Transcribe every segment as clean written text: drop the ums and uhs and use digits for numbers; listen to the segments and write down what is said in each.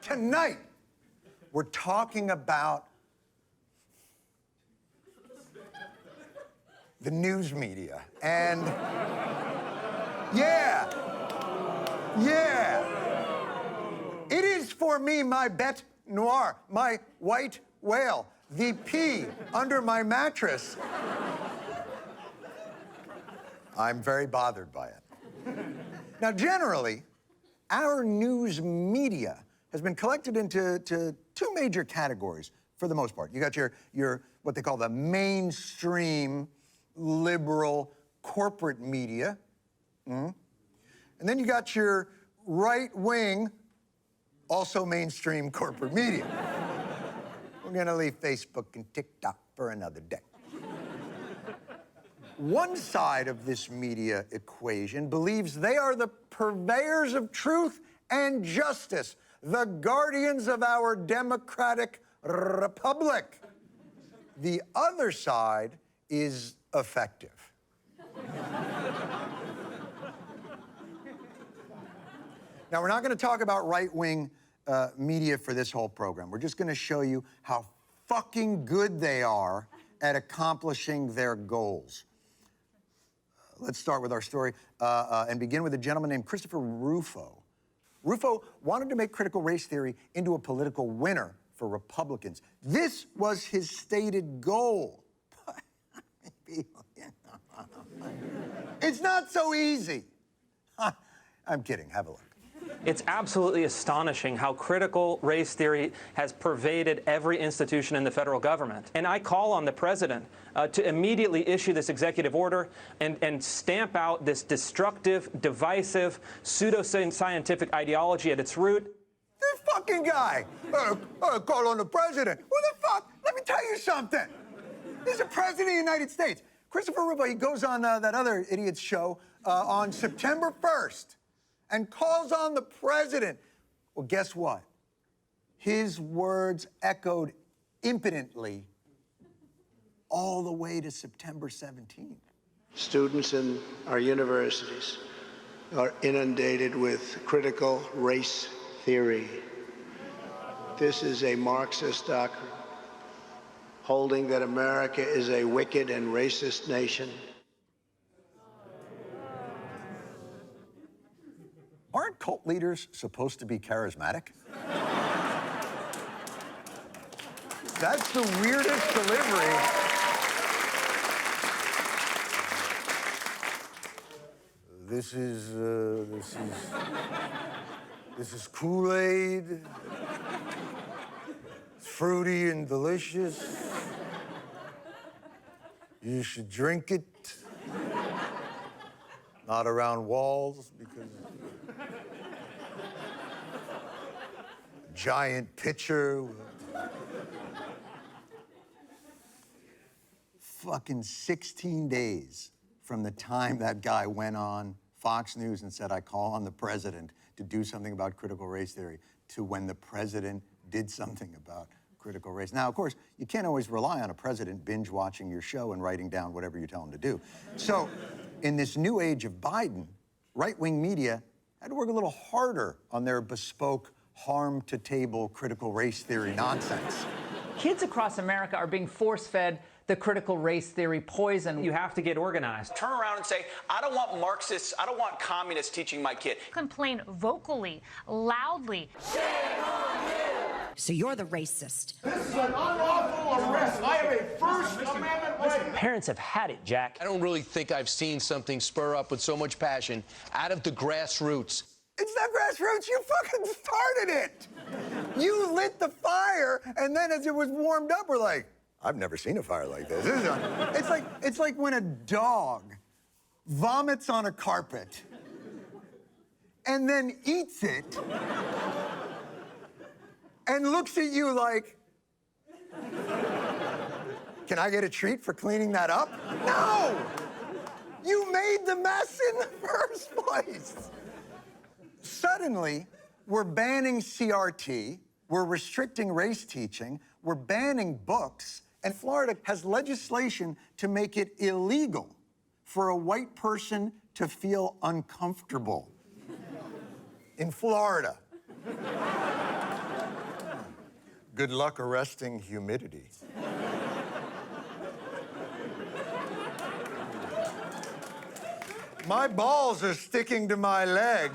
Tonight, we're talking about the news media. And yeah, it is for me my bête noire, my white whale, the pea under my mattress. I'm very bothered by it. Now, generally, our news media has been collected into two major categories for the most part. You got your what they call the mainstream liberal corporate media. And then you got your right-wing, also mainstream corporate media. We're gonna leave Facebook and TikTok for another day. One side of this media equation believes they are the purveyors of truth and justice, the guardians of our democratic republic. The other side is effective. Now, we're not going to talk about right-wing media for this whole program. We're just going to show you how fucking good they are at accomplishing their goals. Let's start with our story and begin with a gentleman named Christopher Rufo. Rufo wanted to make critical race theory into a political winner for Republicans. This was his stated goal. It's not so easy. I'm kidding. Have a look. It's absolutely astonishing how critical race theory has pervaded every institution in the federal government. And I call on the president to immediately issue this executive order and stamp out this destructive, divisive, pseudoscientific ideology at its root. This fucking guy, call on the president. Who the fuck? Let me tell you something. This is the president of the United States. Christopher Rufo, he goes on that other idiot's show on September 1st. And calls on the president. Well, guess what? His words echoed impotently all the way to September 17th. Students in our universities are inundated with critical race theory. This is a Marxist doctrine, holding that America is a wicked and racist nation. Aren't cult leaders supposed to be charismatic? That's the weirdest delivery. This is Kool-Aid. It's fruity and delicious. You should drink it. Not around walls, because giant pitcher. Fucking 16 days from the time that guy went on Fox News and said, I call on the president to do something about critical race theory, to when the president did something about critical race. Now, of course, you can't always rely on a president binge watching your show and writing down whatever you tell him to do. So, in this new age of Biden, right-wing media had to work a little harder on their bespoke harm-to-table critical race theory nonsense. Kids across America are being force-fed the critical race theory poison. You have to get organized. Turn around and say, I don't want Marxists, I don't want communists teaching my kid. Complain vocally, loudly. Shame on you! So you're the racist. This is an unlawful arrest. I have a First Amendment right. Parents have had it, Jack. I don't really think I've seen something spur up with so much passion out of the grassroots. It's not grassroots, you fucking started it! You lit the fire, and then as it was warmed up, we're like, I've never seen a fire like this. It's like when a dog vomits on a carpet and then eats it and looks at you like, can I get a treat for cleaning that up? No! You made the mess in the first place. Suddenly, we're banning CRT, we're restricting race teaching, we're banning books, and Florida has legislation to make it illegal for a white person to feel uncomfortable. In Florida. Good luck arresting humidity. My balls are sticking to my leg.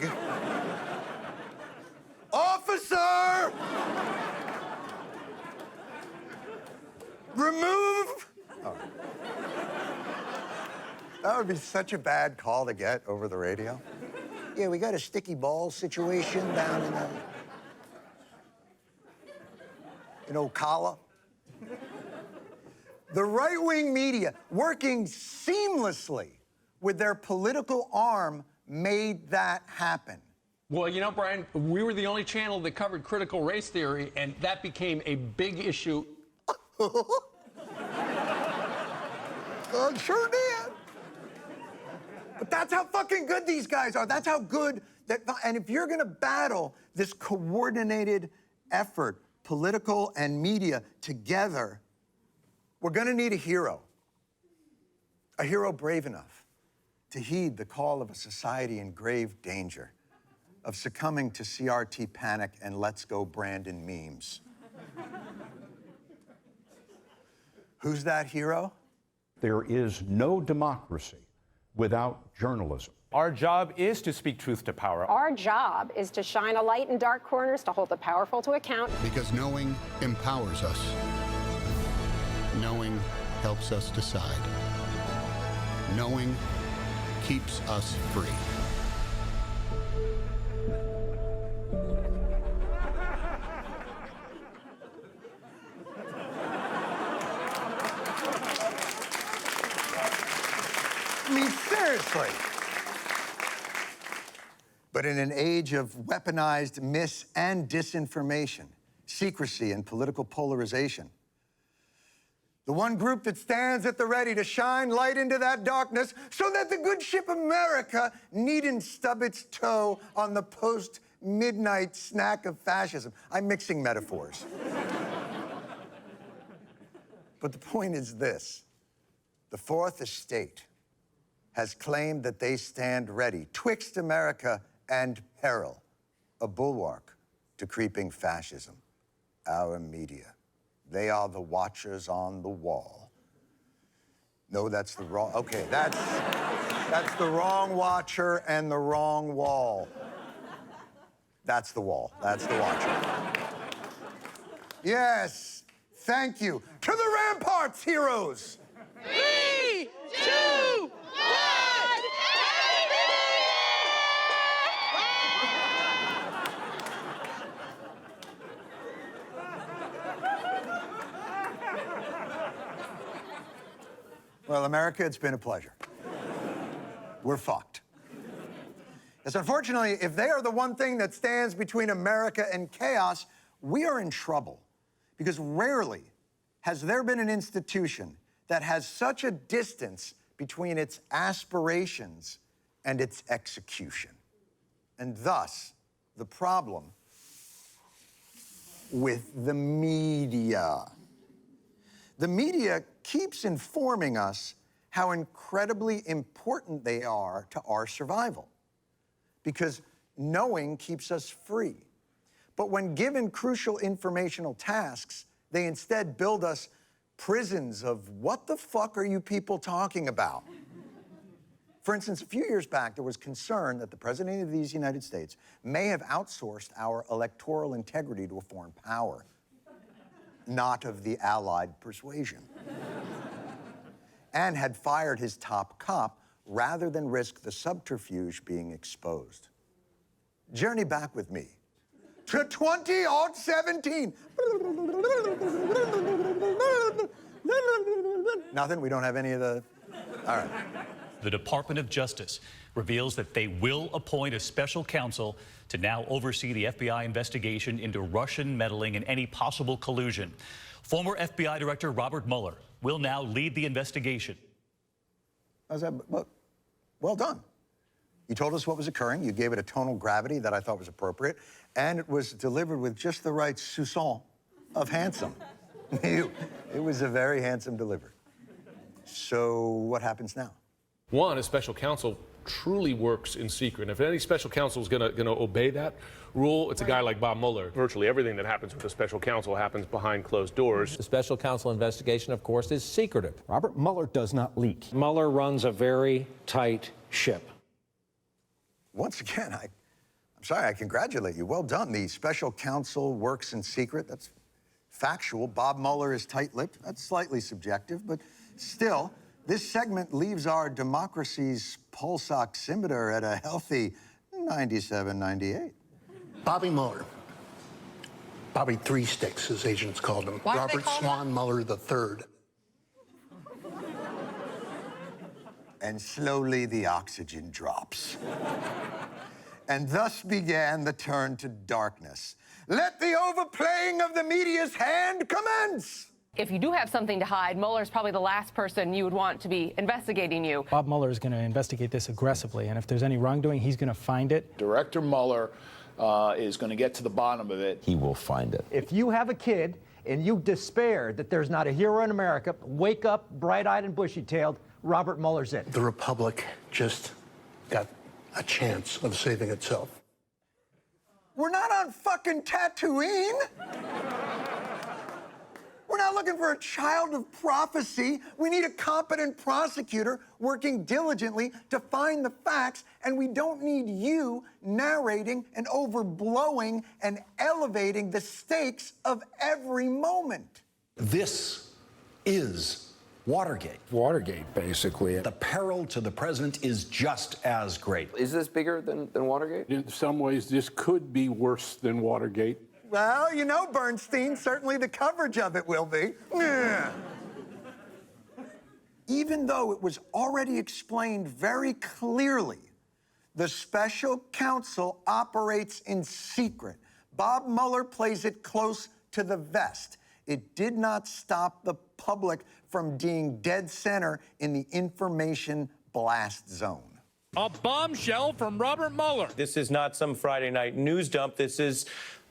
Officer! Remove! Oh. That would be such a bad call to get over the radio. Yeah, we got a sticky ball situation down in Ocala. The right-wing media, working seamlessly with their political arm, made that happen. Well, you know, Brian, we were the only channel that covered critical race theory, and that became a big issue. Sure did. But that's how fucking good these guys are. That's how good that. And if you're gonna battle this coordinated effort, political and media together, we're gonna need a hero. A hero brave enough to heed the call of a society in grave danger of succumbing to CRT panic and let's go Brandon memes. Who's that hero? There is no democracy without journalism. Our job is to speak truth to power. Our job is to shine a light in dark corners, to hold the powerful to account. Because knowing empowers us. Knowing helps us decide. Knowing keeps us free. I mean, seriously. But in an age of weaponized mis- and disinformation, secrecy, and political polarization, the one group that stands at the ready to shine light into that darkness so that the good ship America needn't stub its toe on the post-midnight snack of fascism. I'm mixing metaphors. But the point is this. The Fourth Estate has claimed that they stand ready, twixt America and peril, a bulwark to creeping fascism. Our media. They are the watchers on the wall. No, that's the wrong, okay, that's the wrong watcher and the wrong wall. That's the wall, that's the watcher. Yes, thank you. To the ramparts, heroes! 3, 2, 1, Well, America, it's been a pleasure. We're fucked. Yes, unfortunately, if they are the one thing that stands between America and chaos, we are in trouble. Because rarely has there been an institution that has such a distance between its aspirations and its execution. And thus, the problem with the media. The media keeps informing us how incredibly important they are to our survival, because knowing keeps us free. But when given crucial informational tasks, they instead build us prisons of what the fuck are you people talking about? For instance, a few years back, there was concern that the President of these United States may have outsourced our electoral integrity to a foreign power, not of the Allied persuasion, and had fired his top cop rather than risk the subterfuge being exposed. Journey back with me to 2017. Nothing? We don't have any of the... All right. The Department of Justice reveals that they will appoint a special counsel to now oversee the FBI investigation into Russian meddling and any possible collusion. Former FBI Director Robert Mueller will now lead the investigation. How's that? Well done. You told us what was occurring. You gave it a tonal gravity that I thought was appropriate, and it was delivered with just the right soupçon of handsome. It was a very handsome delivery. So what happens now? One, a special counsel truly works in secret. And if any special counsel is going to obey that, rule. It's a guy like Bob Mueller. Virtually everything that happens with the special counsel happens behind closed doors. The special counsel investigation, of course, is secretive. Robert Mueller does not leak. Mueller runs a very tight ship. Once again, I'm sorry, I congratulate you. Well done. The special counsel works in secret. That's factual. Bob Mueller is tight-lipped. That's slightly subjective, but still, this segment leaves our democracy's pulse oximeter at a healthy 97, 98. Bobby Mueller. Bobby Three Sticks, as agents called him. Why do they Robert call Swan Mueller III. And slowly the oxygen drops. And thus began the turn to darkness. Let the overplaying of the media's hand commence! If you do have something to hide, Mueller's probably the last person you would want to be investigating you. Bob Mueller is going to investigate this aggressively, and if there's any wrongdoing, he's going to find it. Director Mueller is going to get to the bottom of it. He will find it. If you have a kid and you despair that there's not a hero in America, wake up, bright-eyed and bushy-tailed, Robert Mueller's it. The Republic just got a chance of saving itself. We're not on fucking Tatooine. We're not looking for a child of prophecy. We need a competent prosecutor working diligently to find the facts, and we don't need you narrating and overblowing and elevating the stakes of every moment. This is Watergate. Watergate, basically. The peril to the president is just as great. Is this bigger than Watergate? In some ways, this could be worse than Watergate. Well, you know, Bernstein, certainly the coverage of it will be. Even though it was already explained very clearly, the special counsel operates in secret. Bob Mueller plays it close to the vest. It did not stop the public from being dead center in the information blast zone. A bombshell from Robert Mueller. This is not some Friday night news dump. This is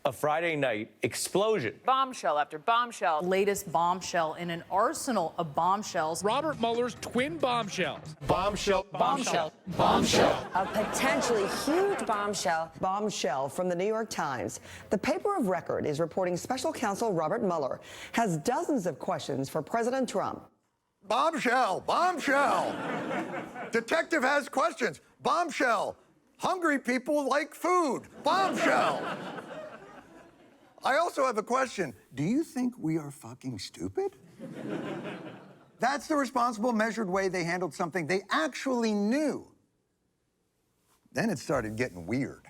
a Friday night explosion. Bombshell after bombshell. Latest bombshell in an arsenal of bombshells. Robert Mueller's twin bombshells. Bombshell. Bombshell. Bombshell. A potentially huge bombshell from the New York Times. The paper of record is reporting special counsel Robert Mueller has dozens of questions for President Trump. Bombshell, bombshell. Detective has questions. Bombshell. Hungry people like food. Bombshell. I also have a question. Do you think we are fucking stupid? That's the responsible, measured way they handled something they actually knew. Then it started getting weird.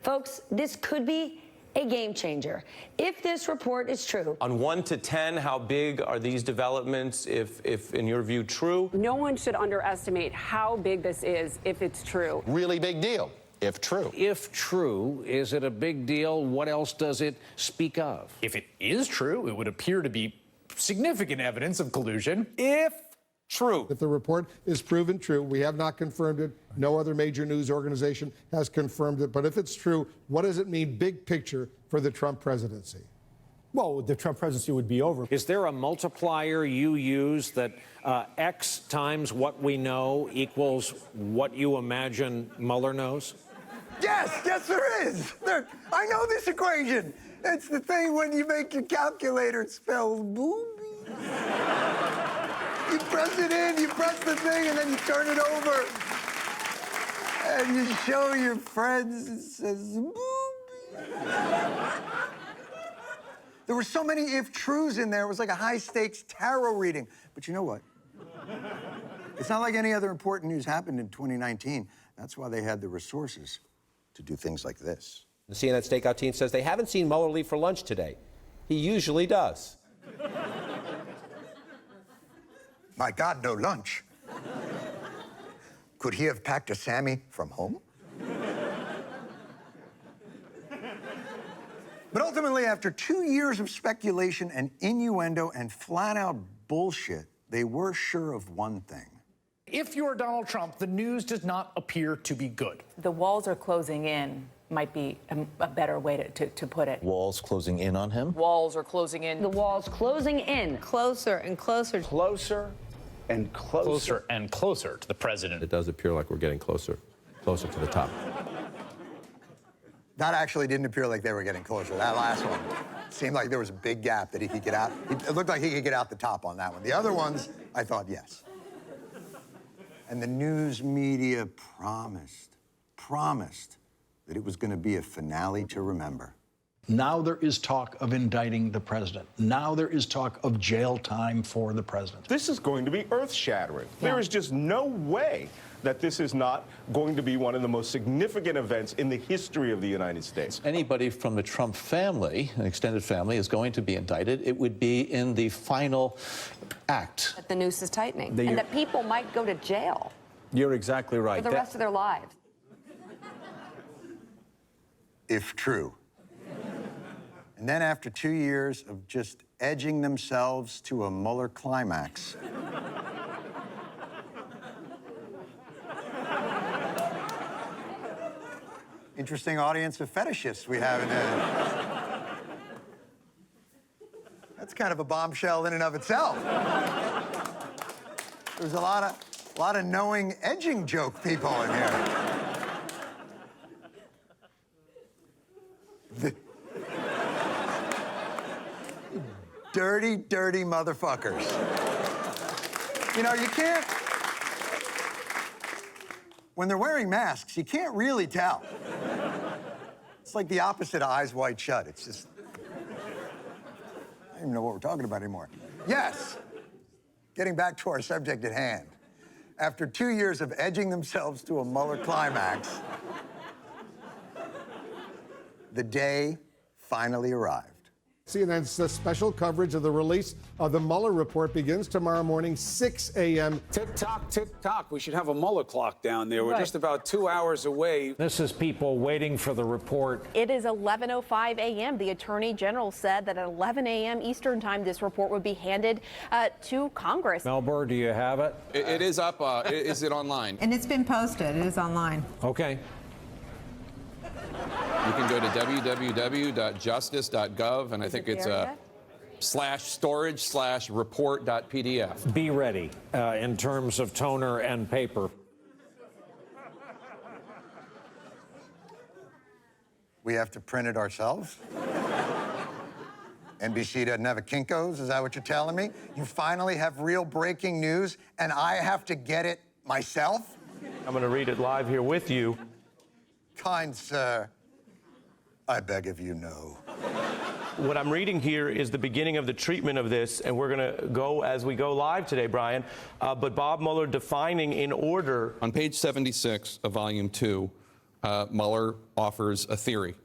Folks, this could be a game changer if this report is true. On 1 to 10, how big are these developments, if in your view, true? No one should underestimate how big this is if it's true. Really big deal, if true. If true, is it a big deal? What else does it speak of? If it is true, it would appear to be significant evidence of collusion. If true. If the report is proven true, we have not confirmed it. No other major news organization has confirmed it. But if it's true, what does it mean, big picture, for the Trump presidency? Well, the Trump presidency would be over. Is there a multiplier you use that X times what we know equals what you imagine Mueller knows? Yes, there is. I know this equation. It's the thing when you make your calculator spell boobies. You press it in, you press the thing, and then you turn it over. And you show your friends, it says boobies. There were so many if-trues in there, it was like a high-stakes tarot reading. But you know what? It's not like any other important news happened in 2019. That's why they had the resources to do things like this. The CNN Stakeout team says they haven't seen Mueller leave for lunch today. He usually does. My God, no lunch. Could he have packed a Sammy from home? But ultimately, after 2 years of speculation and innuendo and flat-out bullshit, they were sure of one thing. If you're Donald Trump, the news does not appear to be good. The walls are closing in might be a better way to put it. Walls closing in on him? Walls are closing in. The wall's closing in. Closer and closer. Closer and closer. Closer and closer to the president. It does appear like we're getting closer to the top. That actually didn't appear like they were getting closer. That last one seemed like there was a big gap that he could get out. It looked like he could get out the top on that one. The other ones, I thought, yes. And the news media promised that it was going to be a finale to remember. Now there is talk of indicting the president. Now there is talk of jail time for the president. This is going to be earth-shattering. There is just no way that this is not going to be one of the most significant events in the history of the United States. Anybody from the Trump family, an extended family, is going to be indicted. It would be in the final act. That the noose is tightening and that people might go to jail You're exactly right. for the rest of their lives. If true. And then after 2 years of just edging themselves to a Mueller climax, interesting audience of fetishists we have in there. That's kind of a bombshell in and of itself. There's a lot of knowing edging joke people in here. Dirty, dirty motherfuckers. You know, you can't, when they're wearing masks, you can't really tell. It's like the opposite of Eyes Wide Shut. It's just, I don't even know what we're talking about anymore. Yes, getting back to our subject at hand. After 2 years of edging themselves to a Mueller climax, the day finally arrived. CNN's special coverage of the release of the Mueller report begins tomorrow morning, 6 a.m. Tick-tock, tick-tock. We should have a Mueller clock down there. We're just about 2 hours away. This is people waiting for the report. It is 11:05 a.m. The Attorney General said that at 11 a.m. Eastern Time, this report would be handed to Congress. Melbourne, do you have it? It is up. Is it online? And it's been posted. It is online. Okay. You can go to www.justice.gov, and I think it's /storage/report.pdf. Be ready in terms of toner and paper. We have to print it ourselves? NBC doesn't have a Kinko's? Is that what you're telling me? You finally have real breaking news, and I have to get it myself? I'm going to read it live here with you. Kind sir, I beg of you, no. What I'm reading here is the beginning of the treatment of this, and we're going to go as we go live today, Brian. But Bob Mueller defining in order. On page 76 of Volume 2, Mueller offers a theory.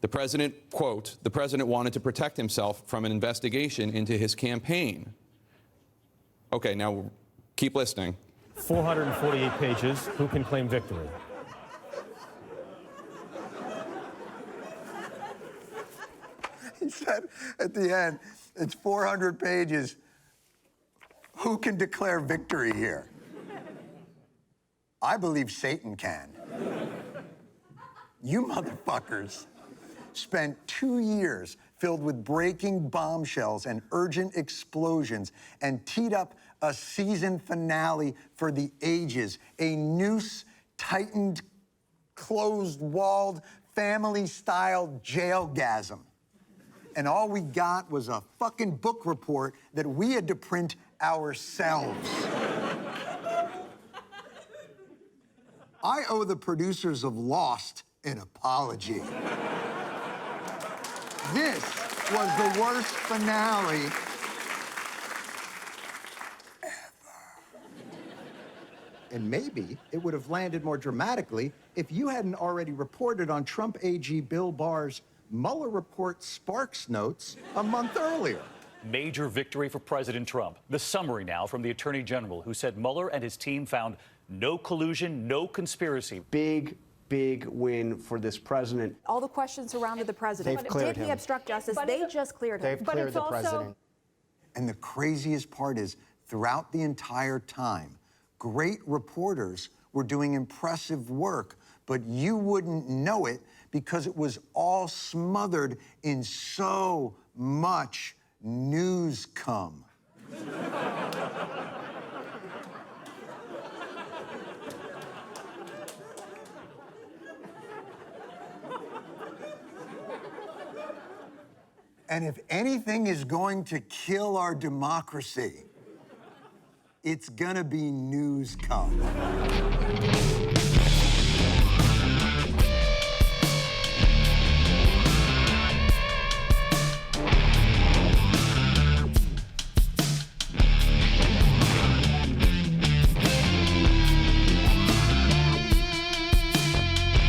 The president, quote, the president wanted to protect himself from an investigation into his campaign. Okay, now keep listening. 448 pages. Who can claim victory? He said at the end, it's 400 pages. Who can declare victory here? I believe Satan can. You motherfuckers spent 2 years filled with breaking bombshells and urgent explosions and teed up a season finale for the ages, a noose-tightened, closed-walled, family-style jailgasm. And all we got was a fucking book report that we had to print ourselves. I owe the producers of Lost an apology. This was the worst finale ever. And maybe it would have landed more dramatically if you hadn't already reported on Trump AG Bill Barr's Mueller report Sparks notes a month earlier. Major victory for President Trump. The summary now from the Attorney General, who said Mueller and his team found no collusion, no conspiracy. Big win for this president. All the questions surrounded the president. They've cleared Did he him. obstruct justice? They just cleared him. They've cleared the president. And the craziest part is, throughout the entire time, great reporters were doing impressive work, but you wouldn't know it because it was all smothered in so much news cum. And if anything is going to kill our democracy, it's gonna be news cum.